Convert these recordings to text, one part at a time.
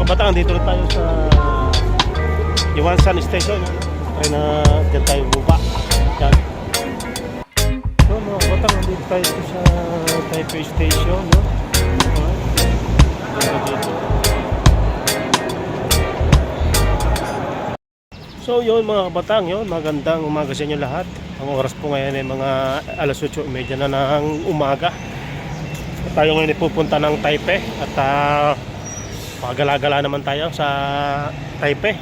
kabataan, dito na tayo sa Iwansan Station. Try na dyan tayo buka. Yan. So mga kabataan, dito tayo sa Taipei Station. No? Dito. So yun mga kabataan, yun, magandang umaga sa inyo lahat. Ang oras po ngayon ay mga alas 8:30 na ng umaga. At tayo ngayon ay pupunta ng Taipei. At pagala-gala naman tayo sa Taipei.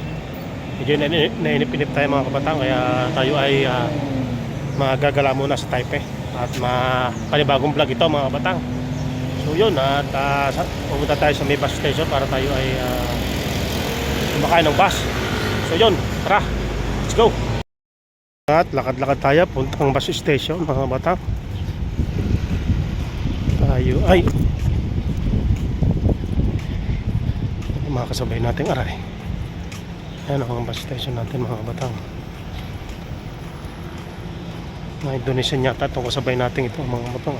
Medyo nainipinip tayo mga kabataan. Kaya tayo ay magagala muna sa Taipei. At panibagong vlog ito mga kabataan. So yun, at pupunta tayo sa may bus station para tayo ay kumakain ng bus. So yun, tara, let's go. At lakad-lakad tayo puntang bus station mga bata. Tayo ay mga kasabay nating aray. Yan ang bus station natin mga bata. Mga Indonesian yata itong kasabay natin ito mga bata.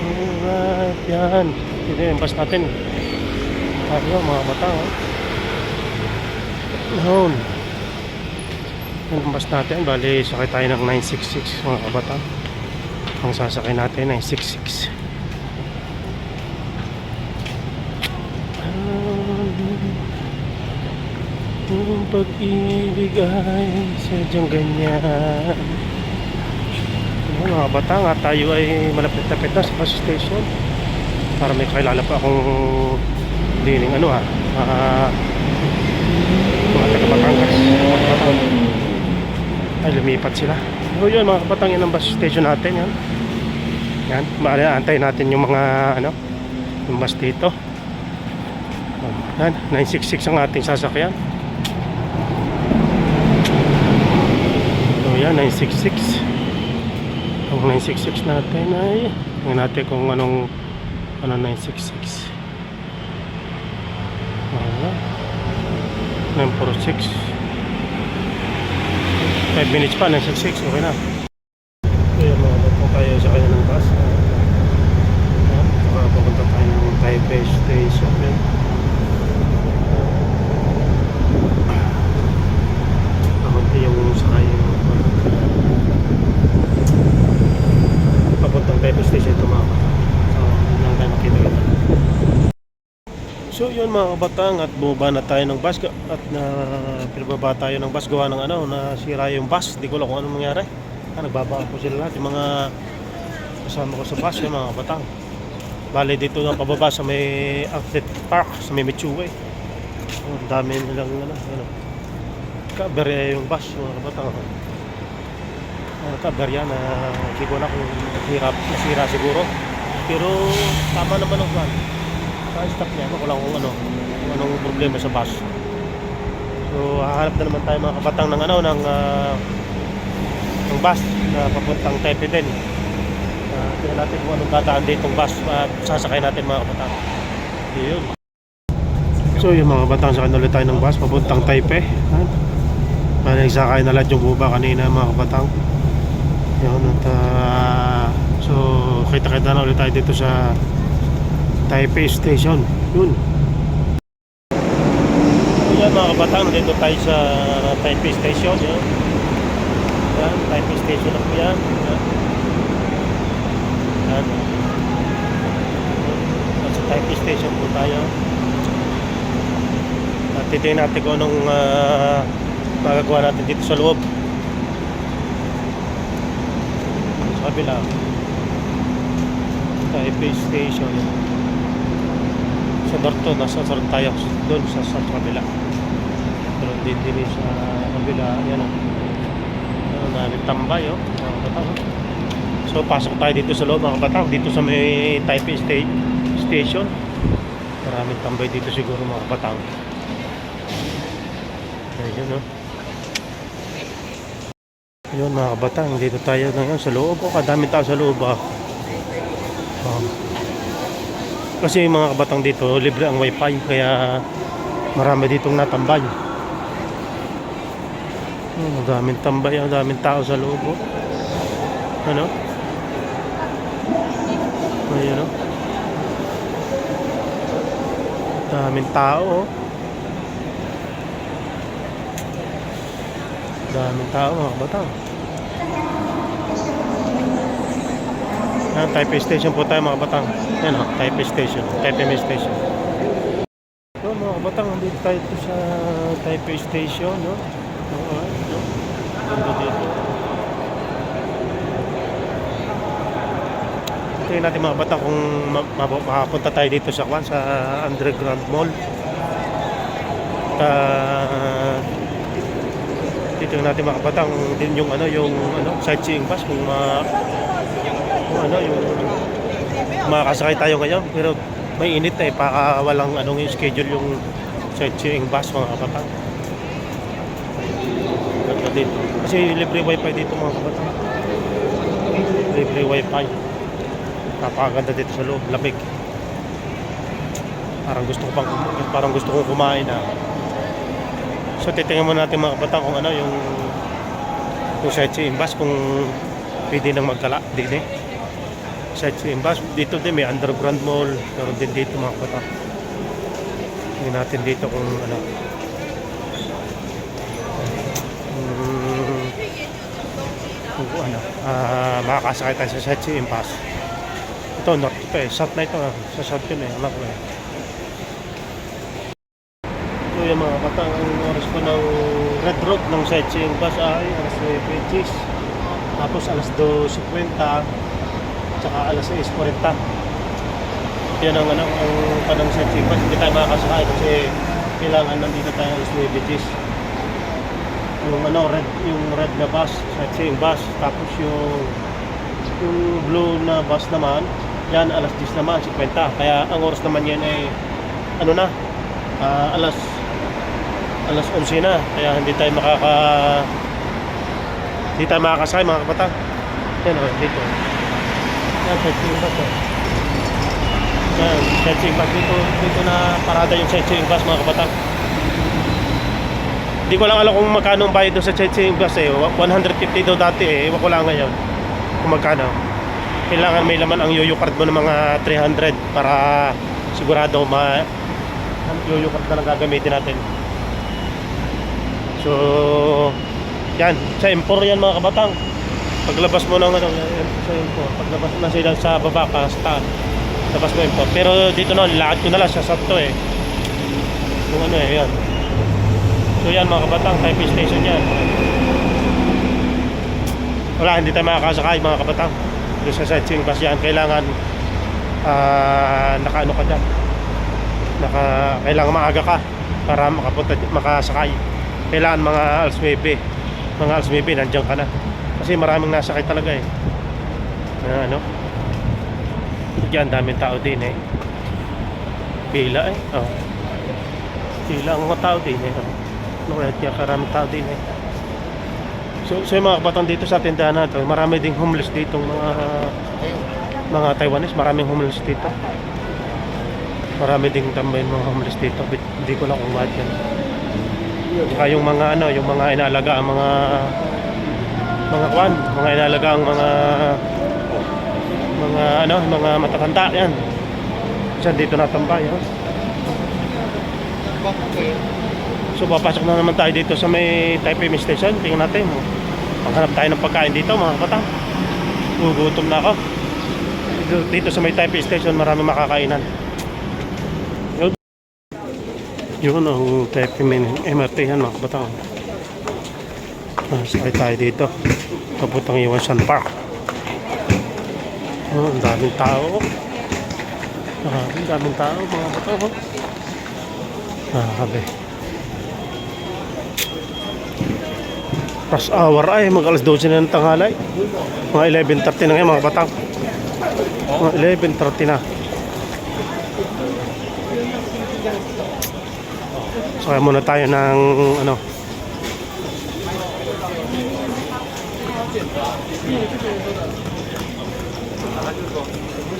Alright, yan. Ito yung bus natin. Tayo mga bata. Noon. Yan ang bus natin. Bali, sakay tayo ng 966 mga kabata. Ang sasakay natin 966. Ang pag-ibig ay sadyang ganyan. Mga kabata nga, tayo ay malapit-lapit na sa bus station. Para may kakilala pa akong dining mga taga Batangas. Ay lumipat sila. So yun mga kapatang, yan ang bus station natin. Yan, maantay natin yung mga yung bus dito. Yan, 966 ang ating sasakyan. So yan, 966. Ang 966 natin ay tingnan natin kung anong 966. 946. 5 minutes pa, 966, okay na. Kaya mga tayo sa kanya ng bus. Papunta tayo ng Taipei Station. Papunta yung sakay papuntang Taipei Station ito mga. So, lang tayo makita kita. So yun mga kabatang, at bumaba na tayo ng bus at pinababa tayo ng bus gawa ng nasira yung bus. Hindi ko lang kung anong nangyari. Nagbaba po sila lahat, yung mga kasama ko sa bus, yung mga kabatang. Bale dito na pababa sa may outlet park, sa may Mitsuway. Ang dami nilang kaberya yung bus mga kabatang. Kaberya na hindi ko na kung nasira siguro. Pero tama naman ang plan. Stop niya, wala kung anong problema sa bus. So hahanap na naman tayo mga kabatang ng ng bus na papuntang Taipei din. Tingnan natin kung anong dadaan dito ng bus at sasakay natin mga kabatang. Yun. So yung mga kabatang, sakay na ulit tayo ng bus papuntang Taipei. Nagsakay na lahat yung buba kanina mga kabatang. Yun, at so kita-kita na ulit tayo dito sa Taipei Station. Yun. Yan mga kabatang, nandito tayo sa Taipei Station. Yan, yan Taipei Station na po yan. Yan. At sa Taipei Station po tayo. At titingnan natin kung anong magagawa natin dito sa loob. Sa kabila, Taipei Station. Sa Dorto, nasa Dorto tayo doon sa kabila. Pero din sa kabila, yan daming tambay mga kabatang. So pasok tayo dito sa loob mga kabatang, dito sa may Taipei Station. Maraming tambay dito siguro mga kabatang. Ayun yun mga kabatang, dito tayo ngayon sa loob. Kadaming tao sa loob kasi yung mga kabatang dito libre ang wifi, kaya marami ditong natambay. Daming tambay, daming tao sa loob. Ayan, oh. Daming tao, oh. Daming tao, mga kabatang. Ayan, Taipei Station po tayo, mga kabatang. Ayan, oh, Taipei Station, Taipei Main Station. So, mga kabatang, nandito tayo sa Taipei Station, no? No? Ganda dito. Tingnan natin, mga kabatang, kung makapunta tayo dito sa Underground Mall. Dito natin, mga kabatang, din yung sightseeing bus, kung yung makakasakay tayo ngayon. Pero may init baka walang yung schedule yung sightseeing bus, mga kabatang. Ganda dito kasi libre wifi dito, mga kabatang. Libre wifi, napakaganda dito sa loob, lamig. Parang gusto kong kumain na. So titingnan muna natin, mga kabatang, kung yung sightseeing bus, kung pwede nang magtala din sightseeing bus. Dito din may Underground Mall, pero din dito, mga kabatang. Tingnan natin dito kung makakasakay tayo sa sightseeing bus. Ito, north pa south na ito, sa south yun anak ko So yung mga kabatang, ang oras po ng red road ng sightseeing bus ay alas 9:20, tapos alas 2:50, tsaka alas 6:40. Yan ang panang sightseeing bus. Hindi tayo makakasakay kasi kailangan nandito tayo alas 9:10. Yung red na bus, sightseeing bus, tapos yung blue na bus naman, yan alas 10 naman, 50. Kaya ang oras naman yan ay alas 11 na. Kaya hindi tayo makakasakay, mga kabatang. Yan dito. Yan, sightseeing bus. Yan, sightseeing bus. Dito na parada yung sightseeing bus, mga kabatang. Hindi ko lang alam kung magkano ang bayad doon sa sightseeing bus 150 daw dati Ewan ko lang ngayon kung magkano. Kailangan may laman ang yoyo card mo ng mga 300 para sigurado yoyo card na lang gagamitin natin. So yan, sa M4 yan, mga kabatang. Paglabas mo ng sa M4, paglabas na sila sa baba ka sa taas, labas mo M4. Pero dito na, lakad ko na lang sa sakto yung yan. So yan, mga kabatang, Taipei Station yan. Wala, hindi tayo makakasakay, mga kabatang. Doon sa sightseeing bus yan, kailangan nakaano ka dyan. Kailangan maaga ka para makasakay. Kailangan mga alas 9 nandiyan ka na. Kasi maraming nasakay talaga Diyan, daming tao din Pila Pila ang mga tao din Kaya karaming tao din So yung mga kabatang, dito sa tindahan natin, marami ding homeless dito, mga Taiwanese, maraming homeless dito. Marami ding tambay mga homeless dito. Hindi ko lang kung bakit yan. Saka yung mga inaalaga ang mga inaalaga ang mga matatanda yan. Diyan dito natambay, So papasok na naman tayo dito sa may Taipei Main Station. Tingnan natin, paghanap tayo ng pagkain dito, mga kabatang. Gugutom na ako. Dito sa may Taipei Station, marami makakainan. Yun ang Taipei Main MRT yan, mga kabatang. Sakay tayo dito, papuntang Yongsan Park. Ang daming tao. Ang daming tao, mga kabatang. Nakakabe. Rush hour mag alas 12 na ng tanghalay. Mga 11:30 na ngayon, mga batang. Mga 11:30 na. So kaya muna tayo ng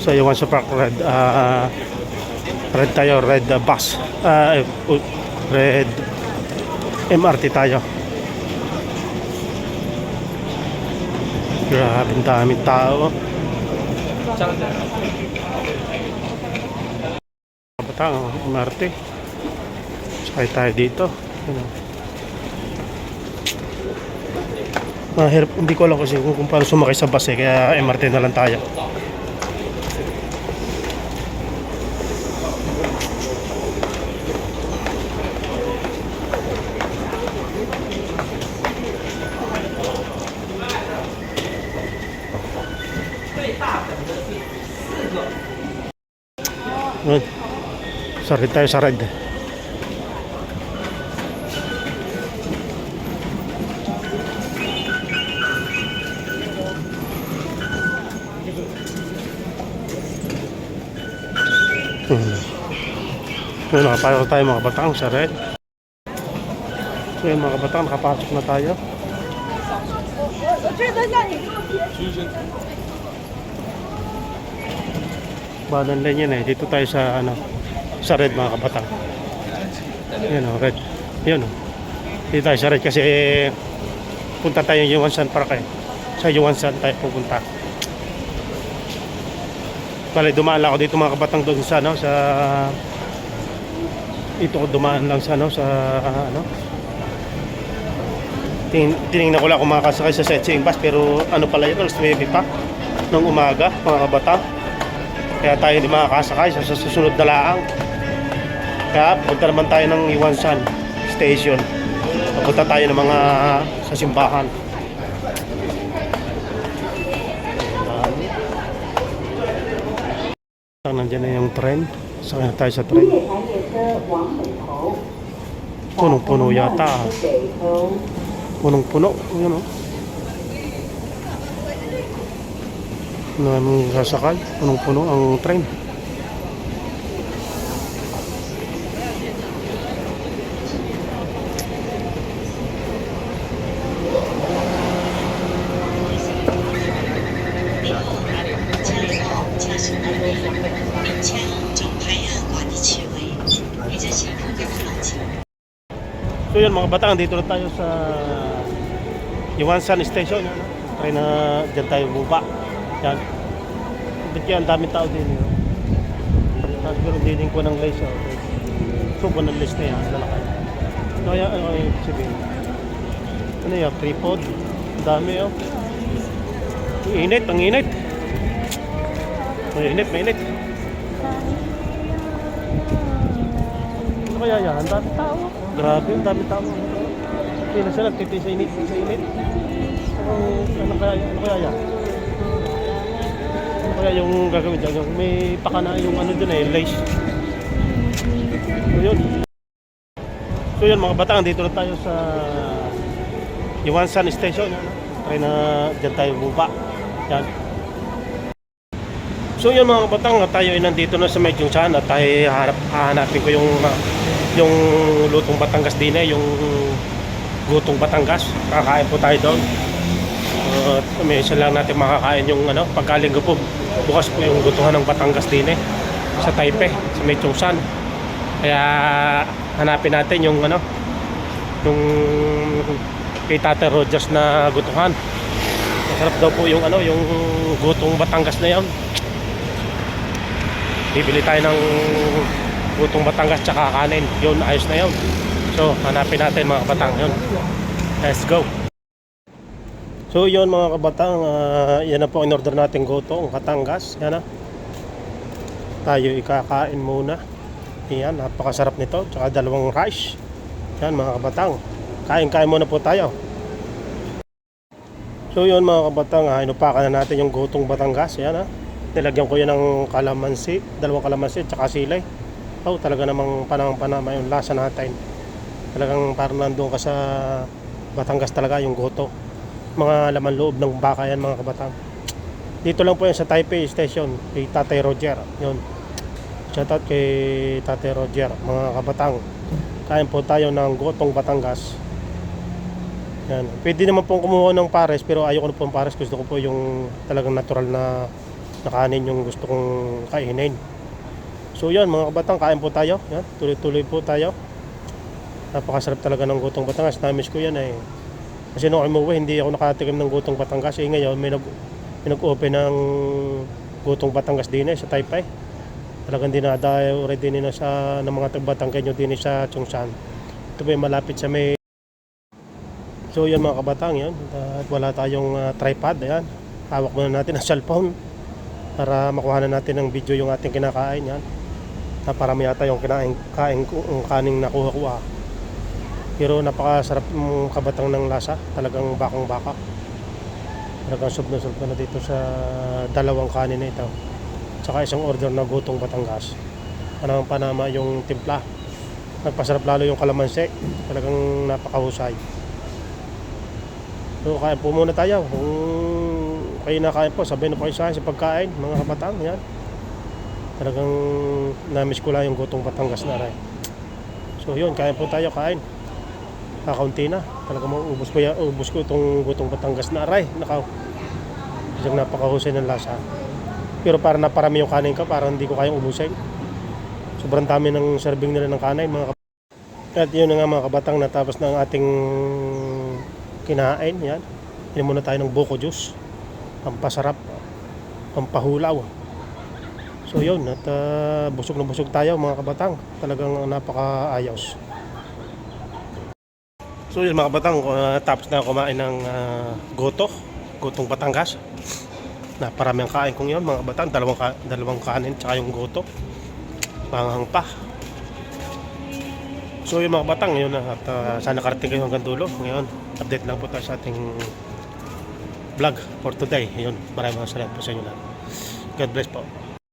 So yung sa park red tayo, red bus. Red MRT tayo. Grabe, ang daming tao. kabatang, MRT. Sakay tayo dito. Ano. Mahirap, hindi ko alam kasi kung paano sumakay sa bus kaya MRT na lang tayo. Yun. Sorry tayo sa ride. Yun, nakapasok tayo mga kabatang sa red. So yun mga kabatang, nakapasok na tayo. Banan lang yan eh. Dito tayo sa ano, sa red mga kabatang. Yan o, red. Yun o. Dito tayo sa red kasi punta tayo yung Yuansan Park eh. Sa Yuansan tayo pupunta. Bale, dumaan lang ako dito mga kabatang doon sa ano, sa ito ko dumaan lang sa ano, sa ano. Tinignan ko lang kung makakasakay sa sightseeing bus pero ano pala yun, alas 9 pa ng umaga mga kabatang. Kaya tayo hindi makakasakay sa susunod na laang. Kaya punta naman tayo ng Yuansan Station. Punta tayo ng mga sa simbahan. Nandiyan na yung tren. Sakay na tayo sa tren. Punong-puno yata. Punong-puno. Yun o. Naman sasakay. Punong-puno ang tren. So yun mga batang, dito na tayo sa Yuansan Station. Yan, try na dyan tayo buba. Yan. Ba't kaya ang daming tao din yun? Tapos pero hindi din ko ng lace. So ko ng lace na yan, lalakay. Ano kaya, ano kaya yung sabihin? Ano yan, tripod? Ang dami oh. Ang init, ang init. Mainit, mainit. Ano kaya yan? Ang dami tao. Grabe, ang dami tao. Hindi na sila nagtitay sa init, sa init. Ano kaya yan? Ano kaya yung gagawin dyan? Yung may pakana yung ano dun eh, lace. So yun. So yun mga batang, dito na tayo sa Yuansan Station. Yan. Try na dyan tayo buba. Yan. So yun mga batang, tayo ay nandito na sa Yuansan at tayo hahanapin ko yung lutong Batangas din eh, yung gutong Batangas. Kakain po tayo doon. May isa lang natin makakain yung ano, pagkalinggo po. Bukas po yung gutuhan ng Batangas din eh, sa Taipei, sa Yuansan. Kaya hanapin natin yung ano, yung kay Tate Rogers na gutuhan. Masarap daw po yung ano, yung gutong Batangas na yan. Bibili tayo ng gutong Batangas tsaka kanin. Yun, ayos na yun. So, hanapin natin mga kabatang yun. Let's go. So, yun mga kabatang, yan na po in order natin gutong Batangas. Yan na. Tayo ikakain muna. Yan, napakasarap nito. Tsaka dalawang rice. Yan mga kabatang. Kain-kain muna po tayo. So, yun mga kabatang, inupakan na natin yung gutong Batangas. Yan ha. Nilagyan ko yan ng kalamansi, dalawang kalamansi, tsaka silay. Oh, talaga namang panama yung lasa natin. Talagang parang nandun ka sa Batangas talaga yung goto. Mga laman loob ng baka yan mga kabatang. Dito lang po yan sa Taipei Station kay Tatay Roger. Yun. Shoutout kay Tatay Roger mga kabatang. Kain po tayo ng gotong Batangas. Yan. Pwede naman pong kumuha ng pares pero ayoko na po ng pares. Gusto ko po yung talagang natural na kanin yung gusto kong kainin. So yan mga kabatang, kain po tayo. Yan, tuloy-tuloy po tayo. Napakasarap talaga ng gutong Batangas. Namiss ko yan eh. Kasi nung umuwi, hindi ako nakatikim ng gutong Batangas. Ngayon may nag-open ng gutong Batangas din eh, sa Taipei. Talagang dinadayo already nila sa ng mga taga-Batanggenyo din sa Chungsan. Ito po yung malapit sa may. So yun mga kabatang yan. At wala tayong tripod. Ayan. Hawak muna natin ang cellphone para makuha na natin ng video yung ating kinakain yan. Naparami yata yung kaning nakuha ko. Pero napakasarap ng kabatang ng lasa. Talagang bakang baka. Talagang sub na dito sa dalawang kanin na ito. Tsaka isang order na gutong Batangas. Panama yung timpla. Nagpasarap lalo yung kalamansi. Talagang napakahusay. So kain po muna tayo. Kung kayo nakain po, sabihin na po kayo sa akin sa pagkain, mga kabatang. Yan. Talagang namiss ko lang yung gutong Batangas na rin. So yun, kain po tayo, kain. Kakaunti na. Talagang ubus ko itong gutong Batangas na aray. Isang napakahusay ng lasa. Pero para naparami yung kanin ko, parang hindi ko kayang ubusin. Sobrang dami ng serving nila ng kanin, mga kabatang. At yun na nga mga kabatang, natapos na ang ating kinain. Yan. Inom muna tayo ng buko juice. Pampasarap, pampahulaw. So yun, at busog na busog tayo mga kabatang. Talagang napakaayos. So yun mga kabatang, tapos na kumain ng gutong Batangas. Naparami ang kain kong yun mga kabatang. Dalawang kanin tsaka yung goto. Panghang pa. So yung mga kabatang yun na. At sana karating kayo hanggang dulo. Ngayon, update lang po tayo sa ating vlog for today. Yun, maraming salamat po sa inyo lahat. God bless po.